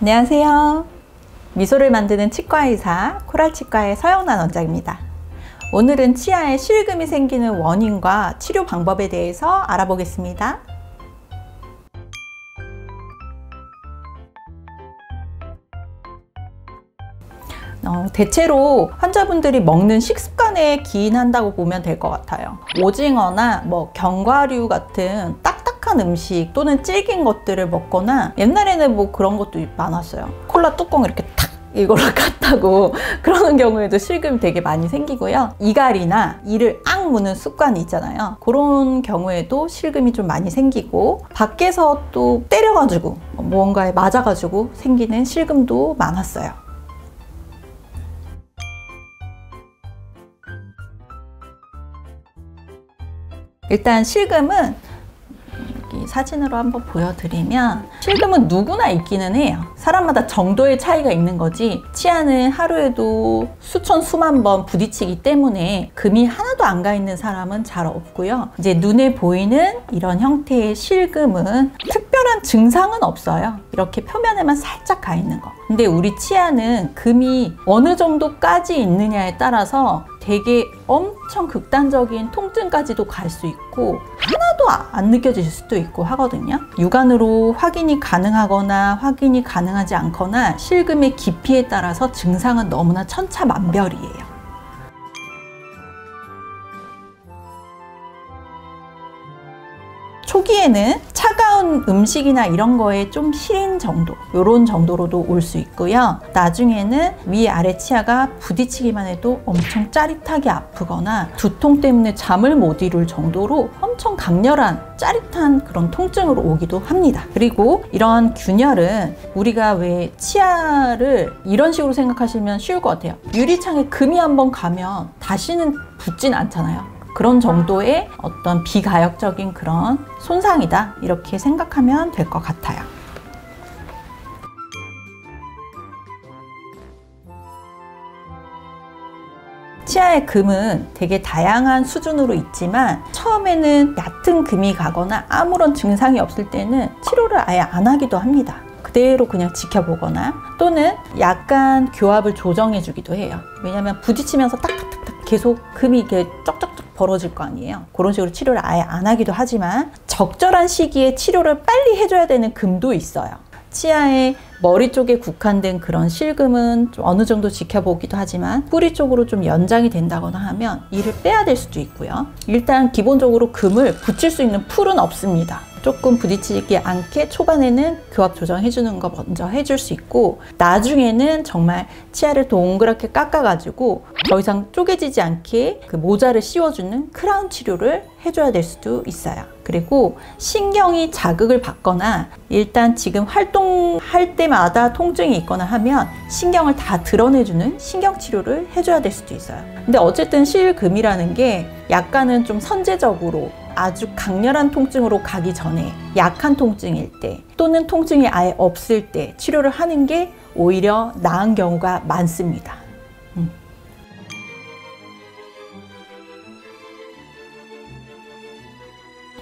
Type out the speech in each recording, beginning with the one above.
안녕하세요. 미소를 만드는 치과의사 코랄치과의 서영란 원장입니다. 오늘은 치아에 실금이 생기는 원인과 치료 방법에 대해서 알아보겠습니다. 대체로 환자분들이 먹는 식습관에 기인한다고 보면 될 것 같아요. 오징어나 견과류 같은 딱딱한 음식 또는 질긴 것들을 먹거나, 옛날에는 그런 것도 많았어요. 콜라 뚜껑 이렇게 탁 이걸로 깠다고 그러는 경우에도 실금이 되게 많이 생기고요. 이갈이나 이를 악 무는 습관이 있잖아요. 그런 경우에도 실금이 좀 많이 생기고, 밖에서 또 때려가지고 무언가에 맞아가지고 생기는 실금도 많았어요. 일단 실금은 여기 사진으로 한번 보여드리면, 실금은 누구나 있기는 해요. 사람마다 정도의 차이가 있는 거지, 치아는 하루에도 수천 수만 번 부딪히기 때문에 금이 하나도 안 가 있는 사람은 잘 없고요. 이제 눈에 보이는 이런 형태의 실금은 특별한 증상은 없어요. 이렇게 표면에만 살짝 가 있는 거. 근데 우리 치아는 금이 어느 정도까지 있느냐에 따라서 되게 엄청 극단적인 통증까지도 갈 수 있고, 하나도 안 느껴질 수도 있고 하거든요. 육안으로 확인이 가능하거나 확인이 가능하지 않거나, 실금의 깊이에 따라서 증상은 너무나 천차만별이에요. 초기에는 차가운 음식이나 이런 거에 좀 시린 정도, 이런 정도로도 올 수 있고요. 나중에는 위아래 치아가 부딪히기만 해도 엄청 짜릿하게 아프거나 두통 때문에 잠을 못 이룰 정도로 엄청 강렬한 짜릿한 그런 통증으로 오기도 합니다. 그리고 이런 균열은 우리가 왜 치아를 이런 식으로 생각하시면 쉬울 것 같아요. 유리창에 금이 한번 가면 다시는 붙진 않잖아요. 그런 정도의 어떤 비가역적인 그런 손상이다, 이렇게 생각하면 될 것 같아요. 치아의 금은 되게 다양한 수준으로 있지만, 처음에는 얕은 금이 가거나 아무런 증상이 없을 때는 치료를 아예 안 하기도 합니다. 그대로 그냥 지켜보거나, 또는 약간 교합을 조정해 주기도 해요. 왜냐하면 부딪히면서 딱딱딱딱 계속 금이 이렇게 쩍쩍쩍 벌어질 거 아니에요. 그런 식으로 치료를 아예 안 하기도 하지만, 적절한 시기에 치료를 빨리 해줘야 되는 금도 있어요. 치아의 머리 쪽에 국한된 그런 실금은 좀 어느 정도 지켜보기도 하지만, 뿌리 쪽으로 좀 연장이 된다거나 하면 이를 빼야 될 수도 있고요. 일단 기본적으로 금을 붙일 수 있는 풀은 없습니다. 조금 부딪히지 않게 초반에는 교합 조정해주는 거 먼저 해줄 수 있고, 나중에는 정말 치아를 동그랗게 깎아가지고 더 이상 쪼개지지 않게 그 모자를 씌워주는 크라운 치료를 해줘야 될 수도 있어요. 그리고 신경이 자극을 받거나, 일단 지금 활동할 때마다 통증이 있거나 하면 신경을 다 드러내주는 신경 치료를 해줘야 될 수도 있어요. 근데 어쨌든 실금이라는 게 약간은 좀 선제적으로 아주 강렬한 통증으로 가기 전에 약한 통증일 때, 또는 통증이 아예 없을 때 치료를 하는 게 오히려 나은 경우가 많습니다.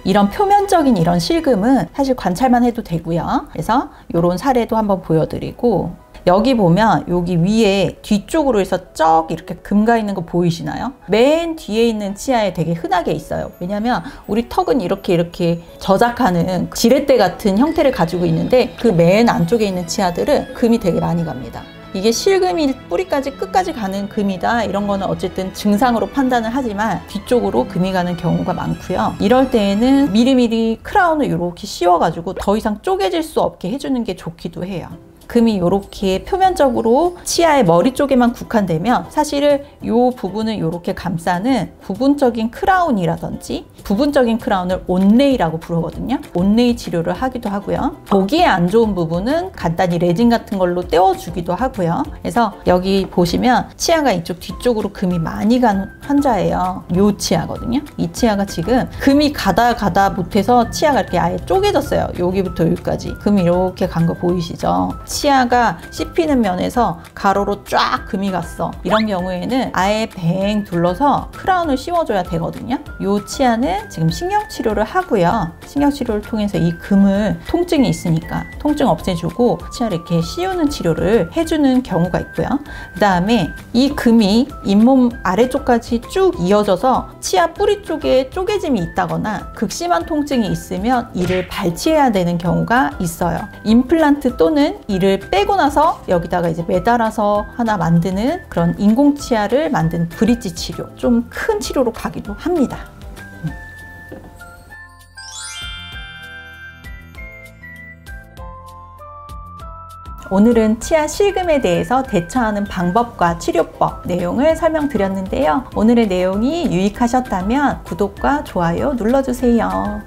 이런 표면적인 이런 실금은 사실 관찰만 해도 되고요. 그래서 이런 사례도 한번 보여드리고, 여기 보면 여기 위에 뒤쪽으로 해서 쩍 이렇게 금 가 있는 거 보이시나요? 맨 뒤에 있는 치아에 되게 흔하게 있어요. 왜냐면 우리 턱은 이렇게 저작하는 지렛대 같은 형태를 가지고 있는데, 그 맨 안쪽에 있는 치아들은 금이 되게 많이 갑니다. 이게 실금이 뿌리까지 끝까지 가는 금이다, 이런 거는 어쨌든 증상으로 판단을 하지만 뒤쪽으로 금이 가는 경우가 많고요. 이럴 때에는 미리미리 크라운을 이렇게 씌워가지고 더 이상 쪼개질 수 없게 해주는 게 좋기도 해요. 금이 이렇게 표면적으로 치아의 머리 쪽에만 국한되면 사실은 이 부분을 이렇게 감싸는 부분적인 크라운이라든지, 부분적인 크라운을 온레이라고 부르거든요. 온레이 치료를 하기도 하고요. 보기에 안 좋은 부분은 간단히 레진 같은 걸로 떼어주기도 하고요. 그래서 여기 보시면 치아가 이쪽 뒤쪽으로 금이 많이 간 환자예요. 이 치아거든요. 이 치아가 지금 금이 가다 못해서 치아가 이렇게 아예 쪼개졌어요. 여기부터 여기까지 금이 이렇게 간 거 보이시죠? 치아가 씹히는 면에서 가로로 쫙 금이 갔어. 이런 경우에는 아예 뱅 둘러서 크라운을 씌워줘야 되거든요. 이 치아는 지금 신경치료를 하고요. 신경치료를 통해서 이 금을 통증이 있으니까 통증 없애주고 치아를 이렇게 씌우는 치료를 해주는 경우가 있고요. 그 다음에 이 금이 잇몸 아래쪽까지 쭉 이어져서 치아 뿌리 쪽에 쪼개짐이 있다거나 극심한 통증이 있으면 이를 발치해야 되는 경우가 있어요. 임플란트 또는 이를 빼고 나서 여기다가 이제 매달아서 하나 만드는 그런 인공치아를 만든 브릿지 치료, 좀 큰 치료로 가기도 합니다. 오늘은 치아 실금에 대해서 대처하는 방법과 치료법 내용을 설명드렸는데요. 오늘의 내용이 유익하셨다면 구독과 좋아요 눌러주세요.